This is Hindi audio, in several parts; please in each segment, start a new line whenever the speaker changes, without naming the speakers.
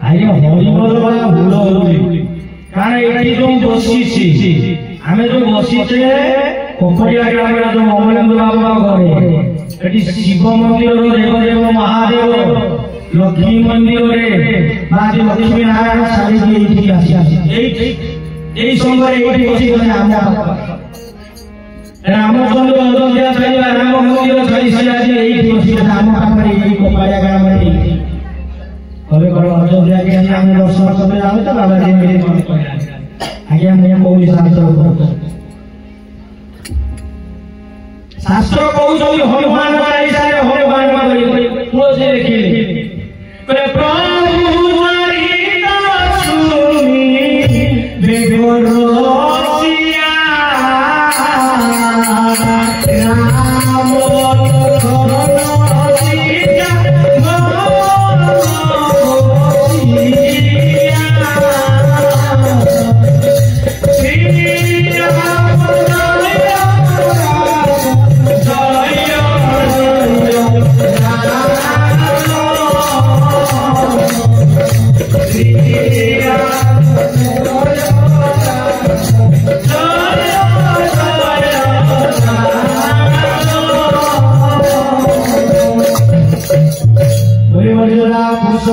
ଆଜ୍ଞା ହରିବୋଲ ଭୁଲ ହଉଛି କାରଣ ଏଠି ଯୋଉ ବସିଛି ଆମେ ଯୋଉ ବସିଛେ କୋକଡ଼ିଆ ଗ୍ରାମରେ ଯୋଉ ଅମଲେନ୍ଦୁ ବାବୁଙ୍କ ଘରେ ଏଠି ଶିବ ମନ୍ଦିରର ଦେବଦେବ ମହାଦେବ ଲକ୍ଷ୍ମୀ ମନ୍ଦିରରେ ମା ଲକ୍ଷ୍ମୀ ନାରାୟଣ ଛାଡ଼ିକି ଏଇଠି ଆସିଛି ଏଇ ସମୟରେ ଏଇଠି ବସିଗଲେ ଆମ ରାମଚନ୍ଦ୍ର ଅଯୋଧ୍ୟା ଛାଡ଼ିବା ରାମ ମନ୍ଦିର ଛାଡ଼ି ସେ ଆଜି ଏଇଠି ବସିଗଲେ ଆମ ପାଖରେ ଏଇ କୋକଡ଼ିଆ ଗ୍ରାମରେ હવે કરો અયોધ્યા કે અમે દર્શન કરવા આવે તો બાબા જી મેરે મન કહ્યા આગે મેં બહુ શાસ્ત્ર કરતો શાસ્ત્ર કહું છું હનુમાન ચાલીસારે હનુમાન માં બોલી તુલસી લખી કરે પ્રભુ ચરિતા સુની બેગોરસિયા રામ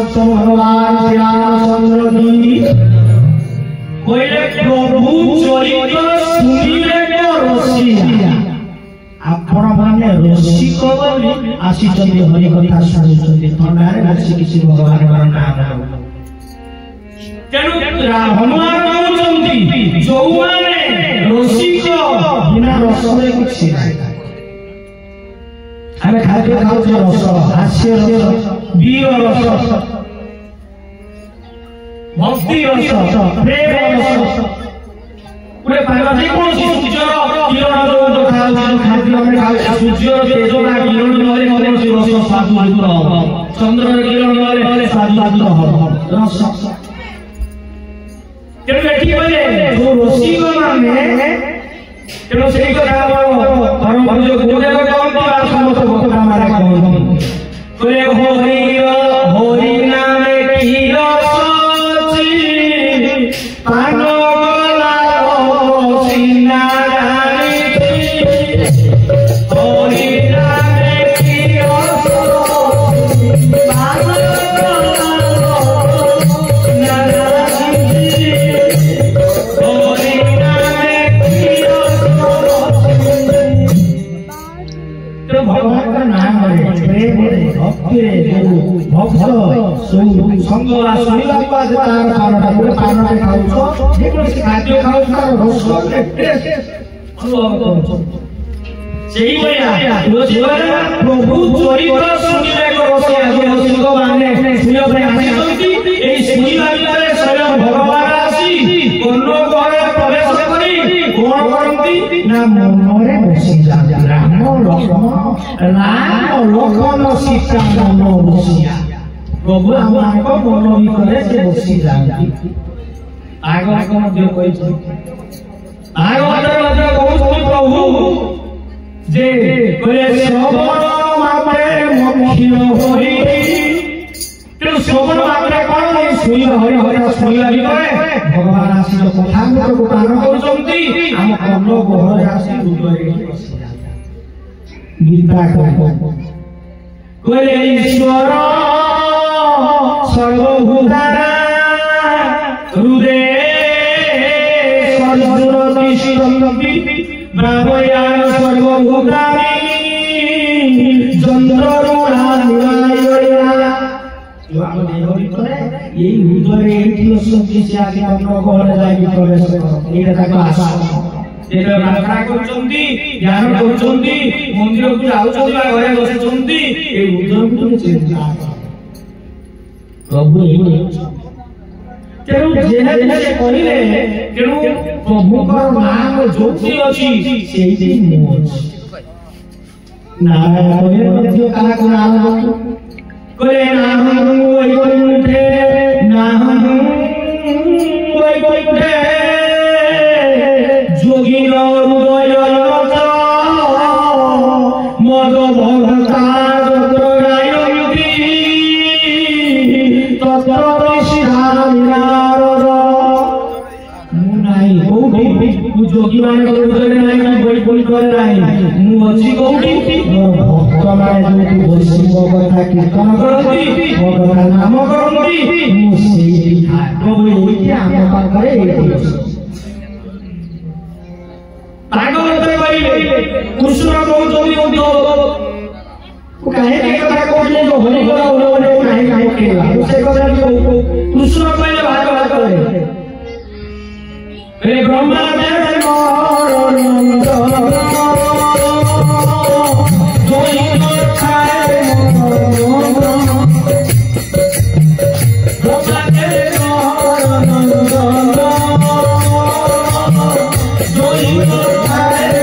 भगवान श्री रामचंद्र जी कहले प्रभु चरित्र सुनिले रसिया आपण माने रसिक बोली आसीचंदी हरि कथा सुनुचंदी थंडारे बसी किसी भगवान नाम तेनु हनुमान कहउचंदी जो माने रसिक बिना रसरे किछि नाही हमें खाद्य खाऊ रस हास्य रस वीर रस भक्ति रस प्रेम रस पूरे पार्वती कौन सी सूर्य किरण जो खाऊ खाद्य में खाऊ सूर्य तेज का किरण नले नले से रस साधु युक्त हो चंद्र किरण नले साधु हो रस तेरे बेटी बोले जो रसिक माने तेरे से कथा परम जो गुरुदेव कहते हैं समस्त भक्त हमारा कहते बोले होरी नामे की रसची पान गला सीना रानी होरी नामे की रसची पान गला सीना रानी होरी नामे की रसची भगवान का नाम है प्रेम भक्ति भक्त संगला सुनिला बाद तार पारटा पूरे पारटा खाउछो जेको खाद्य खाउछ तार रस टेस्ट अनुभव करूछो सेही भलिया जो जीवन प्रभु चरित्र सुनिले रस आगे रसिक माने सुनियो भाई आसीछंती एई सुनिला भितरे स्वयं भगवान आसी कोन घरे प्रवेश करी कोन करंती ना मनरे बसी जाती राम लक्ष्मण सीता मन बसिया प्रभु हमको मन भितर से बसी जाती आग मध्य कही आग मध्य कहूँ प्रभु जे कहले श्रवण मात्रे मक्षीण हरि तेणु श्रवण मात्रे कौन शुणी हरि हरि शुणिला भितर भगवान आसी कथा को पालन करछंती हम कर्ण गहरे आसी हृदय बसी गीता कहले ईश्वर सर्वभूताना हृदय सर्वत्र तिष्ठन्ति ब्रह्मयान सर्वभूतानि चन्द्ररूढानुयायिना जो हम देह भितरे এই হৃদয়ে এটি অসংখ্য সে আগে আমরা ঘরে যাই প্রবেশ এটা তাকে আশা এটা প্রার্থনা করছন্তি জ্ঞান করছন্তি মন্দিরକୁ যাଉଛନ୍ତି ବା ଘରେ ବସିଛନ୍ତି এই ହୃଦୟକୁ ଚିନ୍ତା ପ୍ରଭୁ ଏଇ ତେଣୁ ଯେହେତୁ କହିଲେ ତେଣୁ ପ୍ରଭୁଙ୍କର ନାମ ଯୋଉଠି ଅଛି ସେଇଠି ମୁଁ ଅଛି ନାରାୟଣ ମଧ୍ୟ କାହାକୁ ନାମ କହିଲେ ନାମ ବୈକୁଣ୍ଠେ ନାମ ବୈକୁଣ୍ଠେ যোগীর হৃদয় মদ ভক্তা যত্র গায়ন্তি তত্র नारद मुनाई कोठी तू जोगी माने कोठे नाही बड़ी बड़ी कर नाही मु अछि कोठी भक्त माने जो वैष्णव कथा कीर्तन करती भगवान नाम करती मु सेई प्रभु एति आम पाखरे भागवत कहिले कृष्ण कहउछथि को काहे के कथा कहले जो हरि बोला ओने काहे काहे केला से कथा कृष्ण कहले भागवत करे रे ब्रह्मा देव मोरनंद जोई खाए ब्रह्मा देव मोरनंद जोई खाए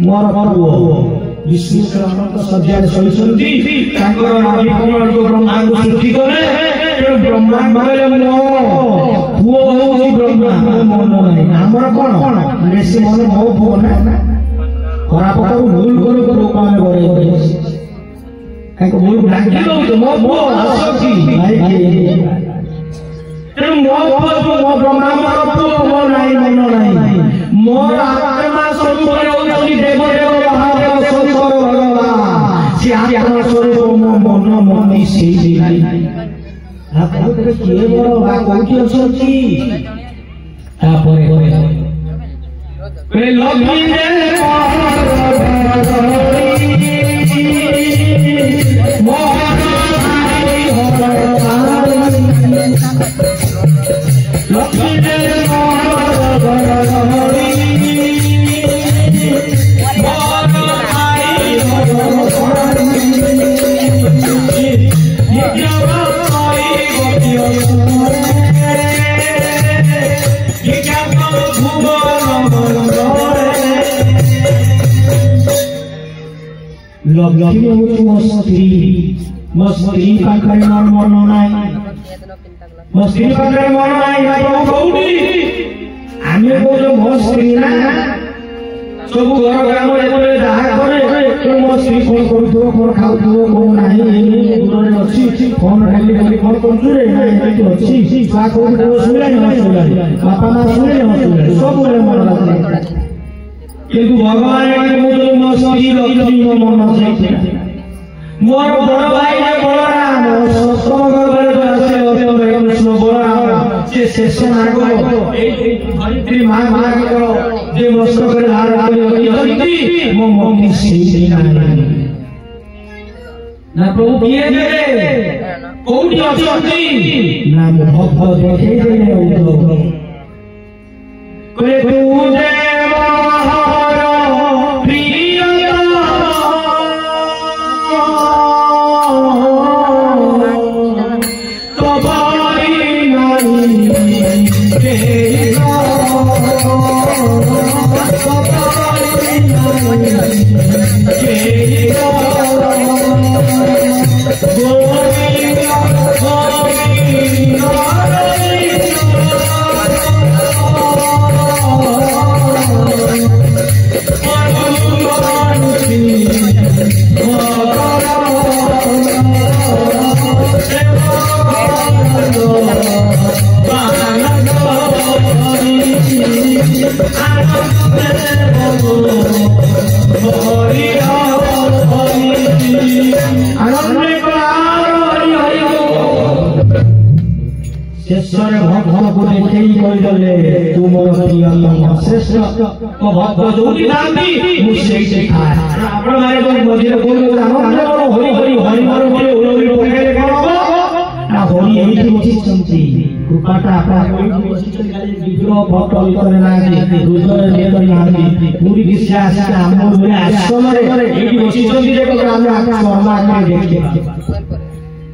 मोर पुओ विष्णु अनंत सज्जारे शोइछन्ति तांकर नाभि कमल को ब्रह्मा को सृष्टि करे तेणु ब्रह्मा कहले मो पुओ होउछि ब्रह्मा मन नाही हमर कोन बेसी मन मो पुओ ना खराब करू भूल करू करू कामे करे काको भूल भागी दउ मो पुओ असति भाई तेणु मो पुओ मो ब्रह्मा मोर पुओ मो नाही मन नाही मोर आत्मा स्वरूप होउछि देव देव महादेव शंकर भगवान से आत्मा स्वरूप मो मन मनि सेई नाही आपण के किए बड़ बा कोठी अछंती तापरे पे लक्ष्मी दे लक्ष्मी दे मस्ती पाखरे मन नाही मस्ती पाखरे मन नाही प्रभु कोठी आमे को मस्ती ना सब घर काम एतरे दाहा करे तो मस्ती कोन करथो कोन खाउथो कोन नाही दूरे अछि फोन खाली खाली फोन करथु रे नाही अछि सा कोन सुले न सुले बापा मा सुले न सुले सब रे मन लागले किंतु भगवान के मुझे मस्ती लक्ष्मी मन से मोर बड़ भाई ने बलराम समग्र करे आसे कृष्ण बलराम से शेष नाग धरित्री मां को जे मस्त करे धारण करे हरिती मो मम्मी से नाही ना प्रभु किए दे कोठी अछंती ना भक्त देखे देने उठो करे तू देव शेषर भक्त को देखई कहिले तू मोर प्रियतम श्रेष्ठ तो भक्त जोटी दांती मुझे सिखाए आपण मारे जो मझिरे कोन आनंद करो हरि हरि हरि मोर बोले ओलोरी पकेले कोन ना हरि एही बसिचंती कृपाटा आपा कोई बसिचंती खाली विग्रह भक्त करे ना रुद्र ले करी आंती पूरी विश्वास से हमर बोले आश्रम रे एही बसिचंती जे को हम आत्मा कर्मा के देखिबा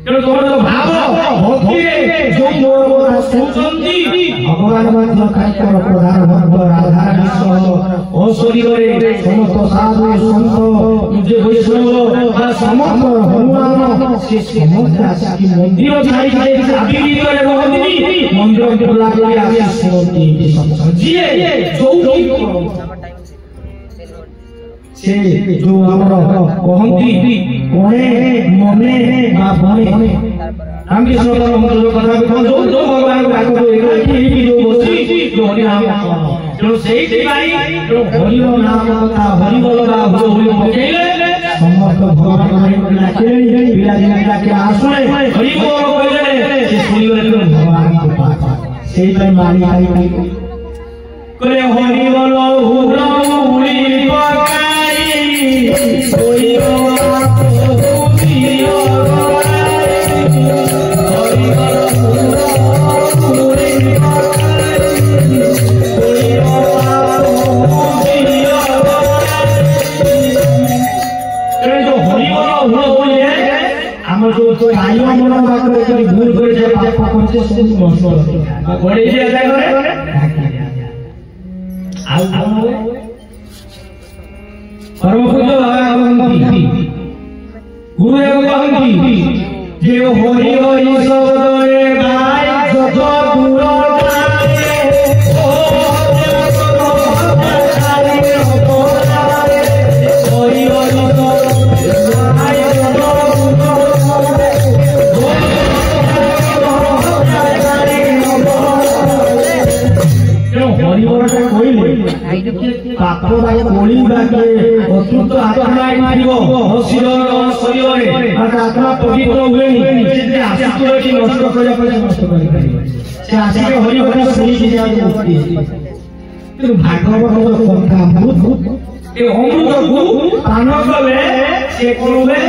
तेणु तुम भाव भक्ति जो मोर सुनती भगवान भगवान मध्य खाइकर प्रधान भक्त राधा कृष्ण ओ शरीरे समस्त साधु संत जे वैष्णव समस्त हनुमान से समस्त आसी मंदिर छाई छाई आदि करे रहदिनी मंदिर बुला बुला आसी सुनती जिए जो से जो हमर कहंती कोणे मने बा बने हम कृष्ण का मंत्र कथा जो भगवान को आको एकाकी जो बसी जो हरि नाम जो सेही भाई जो हरि नाम का हरि बोल बा हरि पकेले समस्त भगवान को नाचे बिराज नाचा के आसुए हरि बोल कहले से सुनिले भगवान के पास सेही भाई मारी आई करे हरि बोल हुराउली पकाई कोई जो आयो मन बात करी भूल करे जे पाप करछे सब नष्ट होय गड़े जे आदा करे आउ परम पूज्य भगवान गुरु कहंती जे हरि हरि शब्दरे गाय जत दूर जाए ओ हरि पाप कोली बाके अतुत आत्मा आइथिबो हसिरर शरीरे आत्मा पवित्र हुएनी जे आशितो कि नष्ट करिया पर नष्ट करि परिबो से आशिके हरि हरि सुनि कि जाय मुक्ति तो भागवत कथा भूत ए अमृत गु पान कले से कोलबे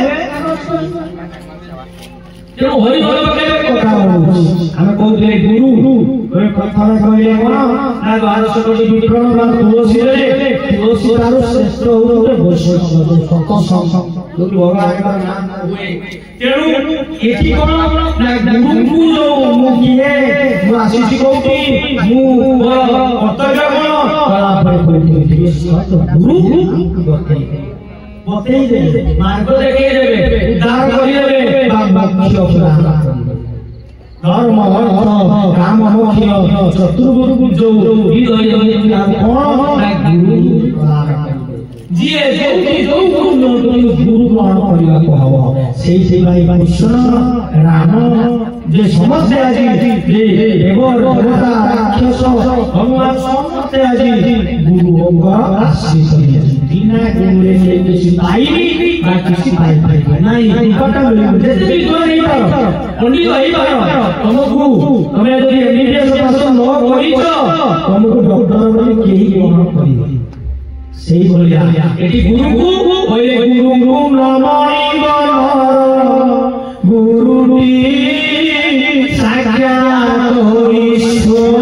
जो हरि हरि कथा हम कहते गुरु कोई कथा कहले कोन ना द्वादश कोटि विक्रम मान तुलसी रे तुलसी तारो श्रेष्ठ होते वैष्णव सत संग जो भगवान का नाम हुए तेणु एठी कोन ना गुरु जो मुकिए मु आशीष कोटी मु कर्तव्य कोन कला पर कोटी सत गुरु बतई दे मार्ग देखिए देबे उद्धार करि देबे मुख्य अपराध धर्म अर्थ काम मोक्ष चतुर्भुज जो हृदय जिए जो गुरु ग्रहण करने को हव से कृष्ण राम जे समस्ते आज देव देवता राक्षस भगवान समस्ते आज गुरु आशीष बिना गुरु किसी पाइबी बा किसी पाई पाइबे नाही निकट जते भी दूर नहीं पारो पंडित होई पारो तुमको तमे जदी एमबीबीएस पास न करिछ तुमको डॉक्टर बोली केही ग्रहण करिबो सेही बोलिया एटी गुरु को कहले गुरु नमणि गुरुटी साक्षात ईश्वर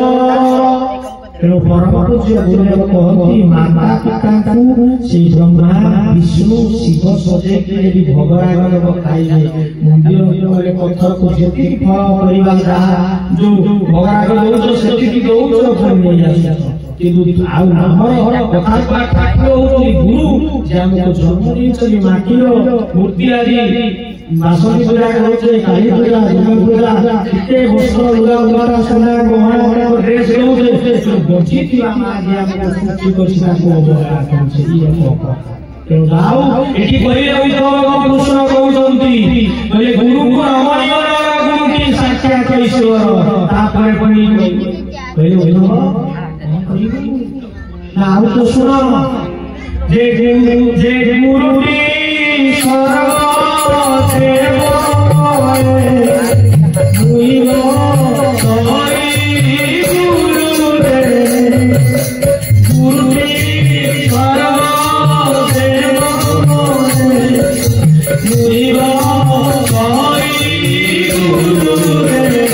तेणु परम पूज्य गुरुदेव कहती माता पिता को से ब्रह्मा विष्णु शिव सजे के भी भगवान को खाइले मंदिर में पत्थर को जेति फल परिवार रहा जो भगवान को दो सेति दो फल नहीं आसी किंतु आउ हमर कथा ठाकुर होती गुरु जे हमको जन्म देछली माटीर मूर्ति आदि बासनी पूजा करे काली पूजा दुर्गा पूजा किते वस्त्र लुगा उमारा सोना गहना ड्रेस देउछे बचिति आमा जे हमको सच्ची कोशिश को अवहेला करछे ई लोक तेणु जाऊ एठी कहिले होई तो कृष्ण कहउछंती कहले गुरु को अमरिय गुरु की साक्षात ईश्वर तापरे पनि कहले होइनो ना तो सुनो जे गुरुटी सर्व देव गुरु सहाय गुरु रे गुरुटी सर्व देव गुरु सहाय गुरु रे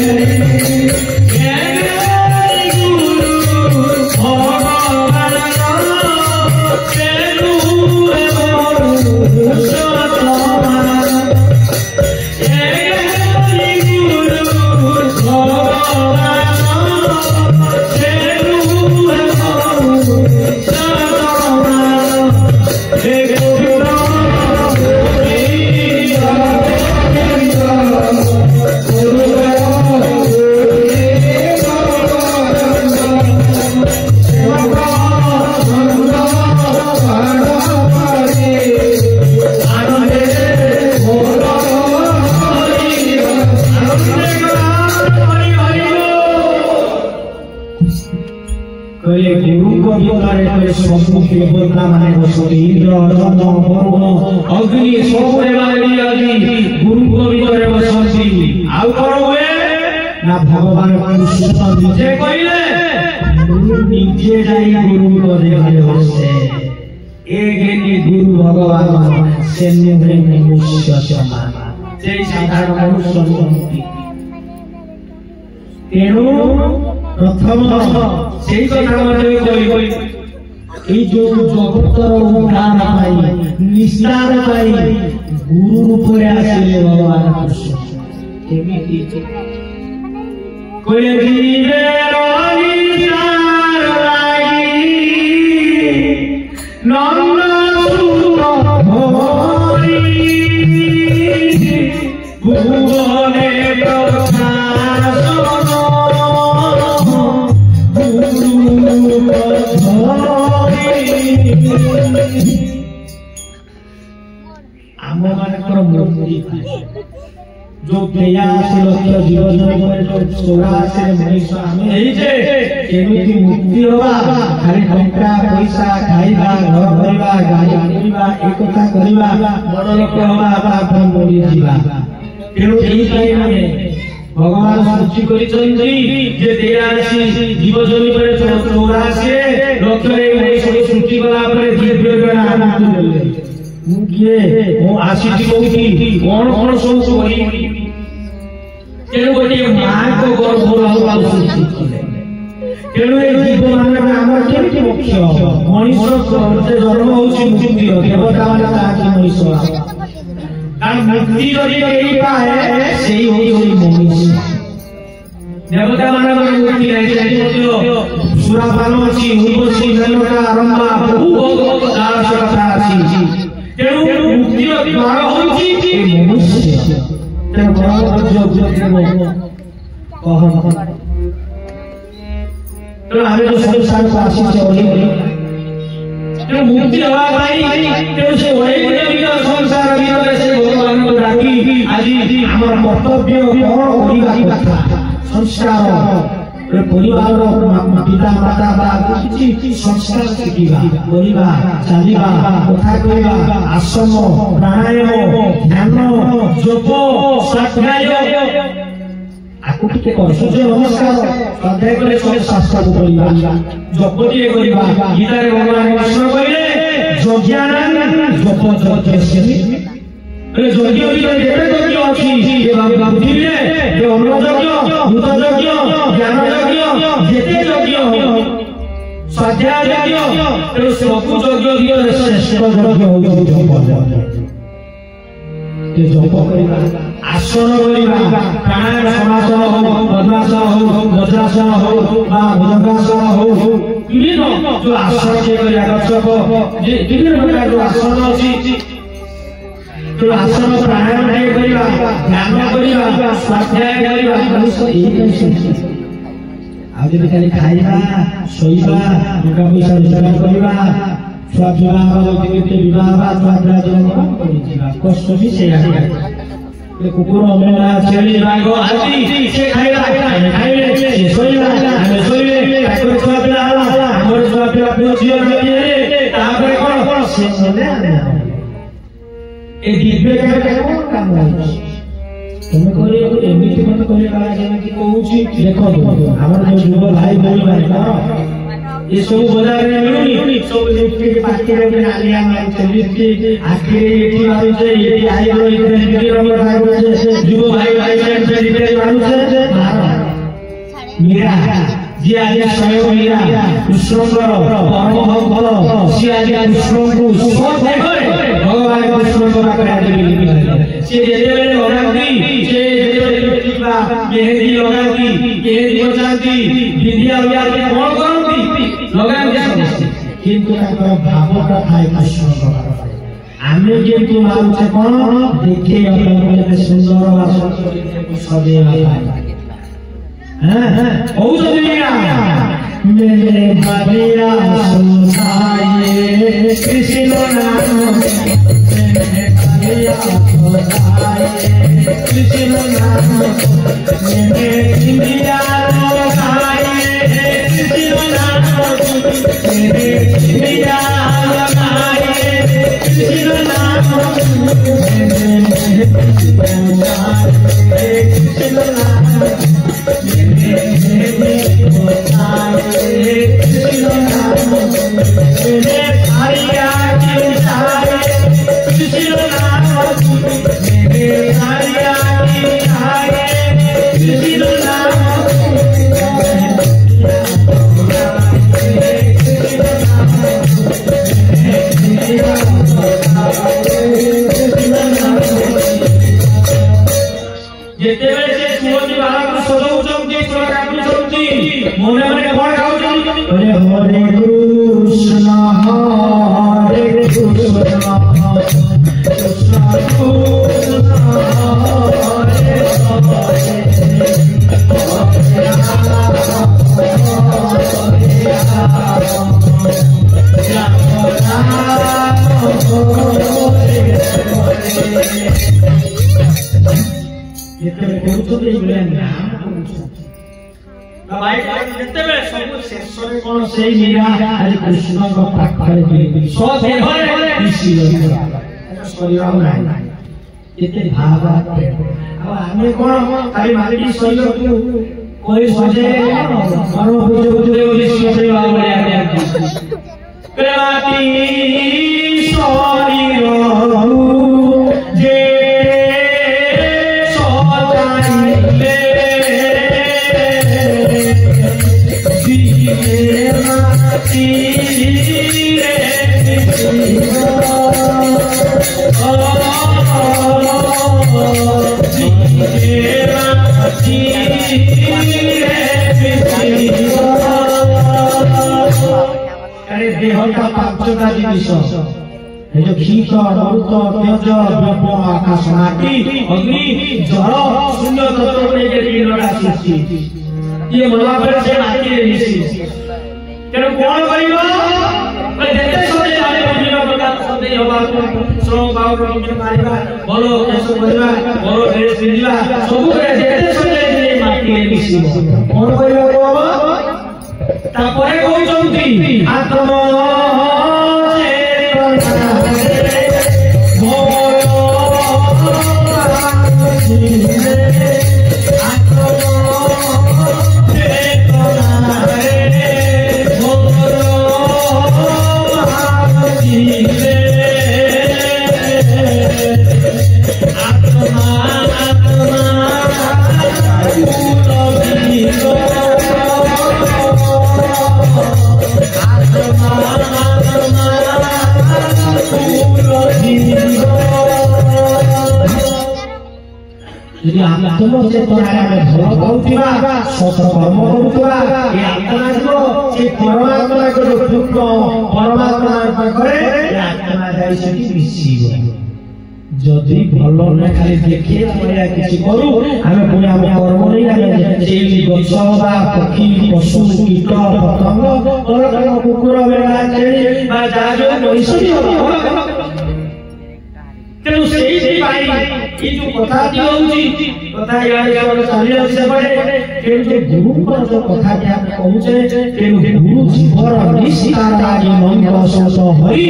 Yeah. କହିଲେ ଗୁରୁଙ୍କ ଭିତରେ କହିଲେ ସବୁ ଦେବତା ମାନେ ବସନ୍ତି ଇନ୍ଦ୍ର ଚନ୍ଦ୍ର ବରୁଣ ଅଗ୍ନି ସବୁ ଦେବାଦେବୀ ଆଦି ଗୁରୁଙ୍କ ଭିତରେ ବସନ୍ତି। ଆଉ କଣ ହୁଏ ନା ଭଗବାନ କୃଷ୍ଣ ନିଜେ କହିଲେ ନିଜେ ଯାଇ ଗୁରୁଙ୍କ ଦେହରେ ବସେ। ଏ ଗୁରୁ ଭଗବାନ ସେ ନୁହେଁ ମନୁଷ୍ୟ ସମାନ, ସେ ସାଧାରଣ ମନୁଷ୍ୟ ନୁହନ୍ତି। ତେଣୁ ପ୍ରଥମ ସେଇ କଥା ମଧ୍ୟ କହି ଏଇ ଯୋଉ ଜଗତର ଉଦ୍ଧାର ପାଇଁ ନିସ୍ତାର ପାଇଁ ଗୁରୁ ରୂପରେ ଆସିଲେ ଭଗବାନ କୃଷ୍ଣ। କେମିତି କହିଲେ ଜୀବେର ନିସ୍ତାର ଲାଗି ନନ୍ଦ ସୁତ ଧରି ଭୁବନେ ଆମ ମାନଙ୍କର ମୁକ୍ତି जो प्रयास लक्ष्य जीवन चौरासी मनीष आम केमी मुक्ति हवा खाली टंका पैसा खाइबा घर भरवा गाड़ी आनिबा एक कथा करबा बड़ लोक हवा आपण मरि जीवा। तेणु एही टाइम रे भगवान सृष्टि करिसंती जे 83 जीव जमी पर 84 लक्ष्य मनीष सृष्टि कला पर धीरे धीरे आनंद देले मु किए मु आसीछि कोठी कोन कोन सब करी तेणु गोटे माँ को गर्भ सृष्टि तेणु ये जीव मान केमी मुख्य मनीष जन्म हूँ मुक्ति देवता मान मनीष मुक्ति मनीष देवता मान मुक्ति सुरापान अच्छी उर्वशी मेलटा आरंभा तेणु मुक्ति द्वार हूँ मनुष्य संसार को आशीष मुक्ति हवा संसार भीतर से भगवान को डाकी आज आम कर्तव्य कौन कथा संस्कार परिवार पिता माता संस्कार शिखा बोलवा चलवा कथा कहवा आसन प्राणायाम ध्यान जप स्वाध्याय आपको टिके सूर्य नमस्कार स्वाध्याय कले सब शास्त्र को बोलवा जप टिके करवा गीता रे भगवान कृष्ण कहले यज्ञान जप जपस्य यज्ञ भीतर जेते यज्ञ अछि जे बुद्धि रे जे अन्न यज्ञ भूत यज्ञ ज्ञान यज्ञ जेते यज्ञ स्वाध्याय यज्ञ तो सब यज्ञ भीतर श्रेष्ठ यज्ञ होई जप करिबा आसन करिबा प्राणायाम समासन हो पद्मासन हो वज्रासन हो बा भुजंगासन हो विभिन्न जो आसन के करिया जप जे विभिन्न प्रकार जो आसन अछि तो आसन प्राणायाम करिबा ध्यान करिबा स्वाध्याय करिबा मनुष्य एक आज जब खाली खाइबा सोइबा टका पैसा रोजगार करिबा छुआ विवाह विवाह छुआ जन्म करिबा कष्ट भी से कुकुर मेला छेली बाघ आदि से खाइबा खाइले से सोइबा हम सोइले ताकर छुआ पिला हमर छुआ पिला झियो रे तापर कोन से ने ए दिव्य कोन काम होई तुम करे एमिति मत करे काला जेमिति कहूची देखो हमर जो युव भाई बोली भाई ये सब बाजार में मिलुनी सब लिफ्ट के पाके रे नालिया में लिफ्ट के आके एठी मारू से एठी आई गयो इतने बिक्री रंग भाई से युव भाई भाई से रिपेयर मारू से मीरा जी आज स्वयं मीरा कृष्ण परम भक्त से आज कृष्ण को सब करे भगवान कृष्ण को करा दे से जेते लगाती से जेते टिपा मेहंदी लगाती मेहंदी बचाती विद्या लगाती कौन करती लगाती किंतु ताकर भावटा थाए कृष्ण आमे किंतु मानछे कोन देखे अपन सुंदर वासन सदे आए हैं ओ सदीना मेरे बलिया सुनाए कृष्ण नाम मेरे बलिया सुनाए कृष्ण नाम मेरे इंदिरा सुनाए कृष्ण नाम जदि भल न खाली देखे किसी करू आम पुणी आम कर्म नहीं गछ पक्षी पशु कीट पतंग कुकुर बेड़ा तेणु से जो कथा कथा गुरु जो कथा कहूचे गुरु जीवर निष्कारारी मंत्र सत हरि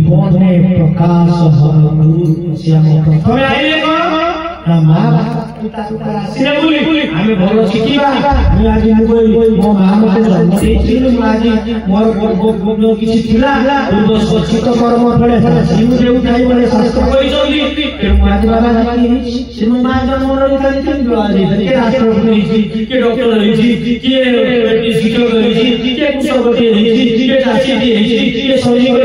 भुवने प्रकाश गुरु श्याम प्रथम आइले आम भल शिखा आज मो माँ मत जन्म देती मोर किसी पूर्वस्थित कर्म फले शास्त्र आज बाबा जाती माँ जन्म किए डॉक्टर किए शिक्षक किए कुशलपति किए चाषी किए सैनिक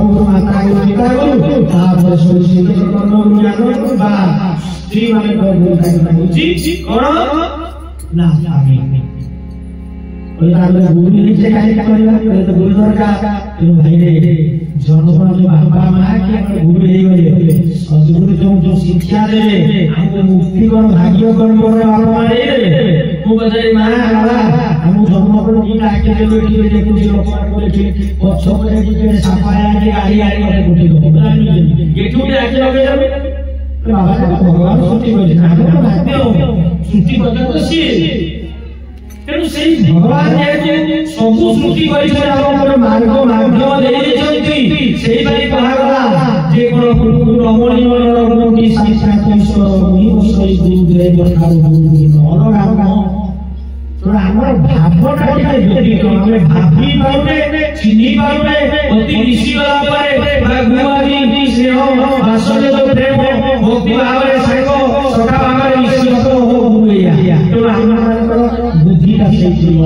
गुरु माता गुरु पिता गुरु तापर सोई कर्म गुरु ज्ञान बा श्री माने गुरु का बुझी कोन ना आमी ओइ तार गुरु निचे काहे करला तो गुरु दरकार तो भाई रे जन्म जो बाबा मां के गुरु हे गले सद्गुरु जो शिक्षा देले हमको मुक्ति कोन भाग्य कोन करे बाबा मां रे मु बजाई मां बाबा हम जन्म को नीला के बेटी जे कुछ लोग बोले कि पछो करे कि सफाया के गाड़ी गाड़ी करे गुटी को गेटू के आके लगे जाबे बाबा का भगवान छुट्टी को ना तो भाग्य छुट्टी को तो सी तेणु से भगवान जे सबु सृष्टि करिछन हमर मार्ग माध्यम देई देछंती सेही परि कहागला जे कोन रमणी मनोरम की साक्षात ईश्वर मुनि सही गुरुदेव ठाकुर गुरु अलग तो हमर भावना के व्यक्ति को हमें भाभी पाउने चिन्ही पाउने अति ऋषि वाला पाए भगवानी स्नेह वात्सल्य प्रेम भक्ति भाव सखा भाव ईश्वर को हो गुरु या तो हमर बुद्धि का सही